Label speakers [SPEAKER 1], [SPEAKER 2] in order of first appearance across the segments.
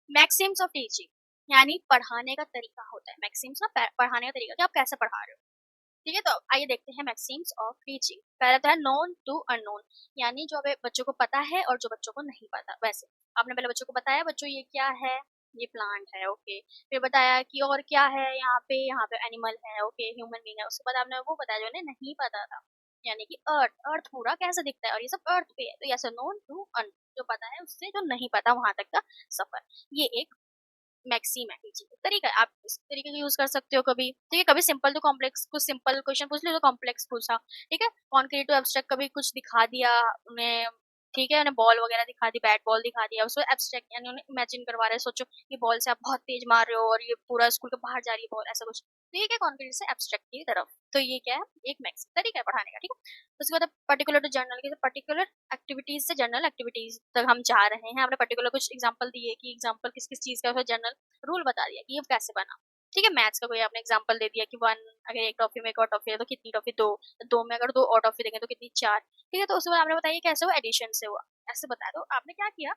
[SPEAKER 1] Maxim's of teaching यानी पढ़ाने का तरीका होता है। मैक्सिम्स ना पढ़ाने का तरीका कि आप कैसे पढ़ा रहे हो। ठीक है, तो आइए देखते हैं मैक्सिम्स ऑफ टीचिंग। पहला तो है नोन टू अननोन, यानी जो हमें बच्चों को पता है और जो बच्चों को नहीं पता। वैसे आपने पहले बच्चों को बताया, बच्चों ये क्या है, ये प्लांट है, ओके। फिर बताया कि और क्या है, यहाँ पे एनिमल है, ओके, ह्यूमन बीइंग है। उसके बाद आपने वो बताया जो उन्हें नहीं पता था, यानी कि अर्थ, अर्थ पूरा कैसे दिखता है और ये सब अर्थ पे है। तो यस, नोन टू अन, जो पता है उससे जो नहीं पता वहां तक का सफर, ये एक मैक्सिम है टीचिंग का तरीका है। आप इस तरीके का यूज कर सकते हो कभी। ठीक है, कभी सिंपल टू कॉम्प्लेक्स, कुछ सिंपल क्वेश्चन पूछ लिया तो कॉम्प्लेक्स पूछा। ठीक है, कॉन्क्रीट टू एब्स्ट्रैक्ट, कभी कुछ दिखा दिया उन्हें। ठीक है, उन्हें बॉल वगैरह दिखा दी, बैट बॉल दिखा दिया, उसको एब्स्ट्रैक्ट यानी उन्हें इमेजिन करवा रहे हैं। सोचो ये बॉल से आप बहुत तेज मार रहे हो और ये पूरा स्कूल के बाहर जा रही है बॉल, ऐसा कुछ। ठीक है, कॉन्क्रीट से एब्स्ट्रैक्ट की तरफ। तो ये क्या है, एक मैक्सिम तरीका है पढ़ाने का। ठीक है, उसके बाद पर्टिकुलर टू जनरल की, पर्टिकुलर एक्टिविटीज से जनरल एक्टिविटीज तक हम जा रहे हैं। हमने पर्टिकुलर कुछ एग्जांपल दिए कि एग्जांपल किस किस चीज का है, जनरल रूल बता दिया कि ये कैसे बना। ठीक है, मैथ्स का कोई आपने एग्जांपल दे दिया कि वन, अगर एक टॉफी में एक और टॉफी है तो कितनी टॉफी, दो, दो में अगर दो और टॉफी देंगे तो कितनी, चार। ठीक है, तो उसके बाद आपने बताया कैसे हुआ, एडिशन से हुआ, ऐसे बताया। तो आपने क्या किया,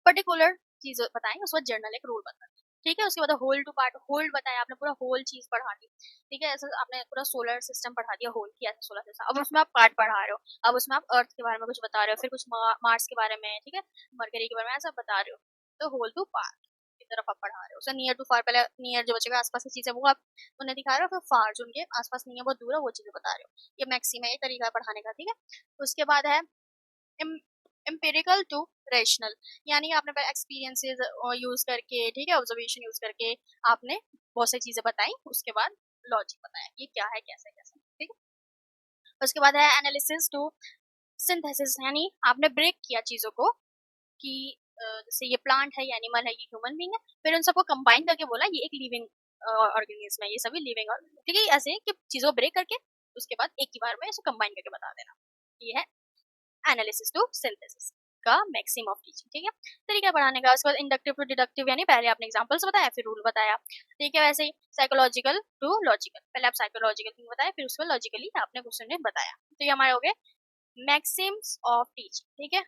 [SPEAKER 1] पर्टिकुलर चीज बताएं, उसके बाद जर्नल एक रूल बता दिया। ठीक है, उसके बाद होल टू पार्ट, होल्ड बताया आपने, पूरा होल चीज पढ़ा दी। ठीक है, ऐसे आपने पूरा सोलर सिस्टम पढ़ा दिया, होल किया सोलर सिस्टम। अब उसमें आप पार्ट पढ़ा रहे हो, अब उसमें आप अर्थ के बारे में कुछ बता रहे हो, फिर कुछ मार्स के बारे में, ठीक है, मरकरी के बारे में, ऐसा बता रहे हो। तो होल टू पार्ट की तरफ आप पढ़ा रहे हो। उसका नियर टू फार, पहले नियर जो बच्चे के आसपास की चीज है वो आप उन्हें दिखा रहे हो, फिर फार जो उनके आसपास नहीं है, बहुत दूर है, वो चीजें बता रहे हो। ये मैक्सिम है, ये तरीका है पढ़ाने का। ठीक है, उसके बाद है एम्पिरिकल टू रेशनल, यानी आपने पहले एक्सपीरियंसेस यूज करके, ठीक है, ऑब्जर्वेशन यूज करके आपने बहुत सारी चीजें बताई। उसके बाद लॉजिक बताया ये क्या है, कैसे कैसे। ठीक है, उसके बाद है एनालिसिस टू सिंथेसिस, यानी आपने ब्रेक किया चीजों को कि जैसे ये प्लांट है, ये एनिमल है, ये ह्यूमन बीइंग है, फिर उन सबको कंबाइन करके बोला ये एक लिविंग ऑर्गेनिज्म है, ये सभी लिविंग ऑर्गेनिज्म। ठीक है, ऐसे कि चीजों को ब्रेक करके उसके बाद एक ही बार में इसे कंबाइन करके बता देना, ये है एनालिसिस टू सिंथेसिस का मैक्सिम ऑफ टीचिंग। ठीक है, तरीका पढ़ाने का। उसके बाद इंडक्टिव टू डिडक्टिव, यानी पहले आपने एग्जांपल्स बताया फिर रूल बताया। ठीक है, वैसे ही साइकोलॉजिकल टू लॉजिकल, पहले आप साइकोलॉजिकल थिंग बताया, फिर उसके बाद लॉजिकली आपने क्वेश्चन में बताया। तो ये हमारे हो गए मैक्सिम्स ऑफ टीचिंग। ठीक है।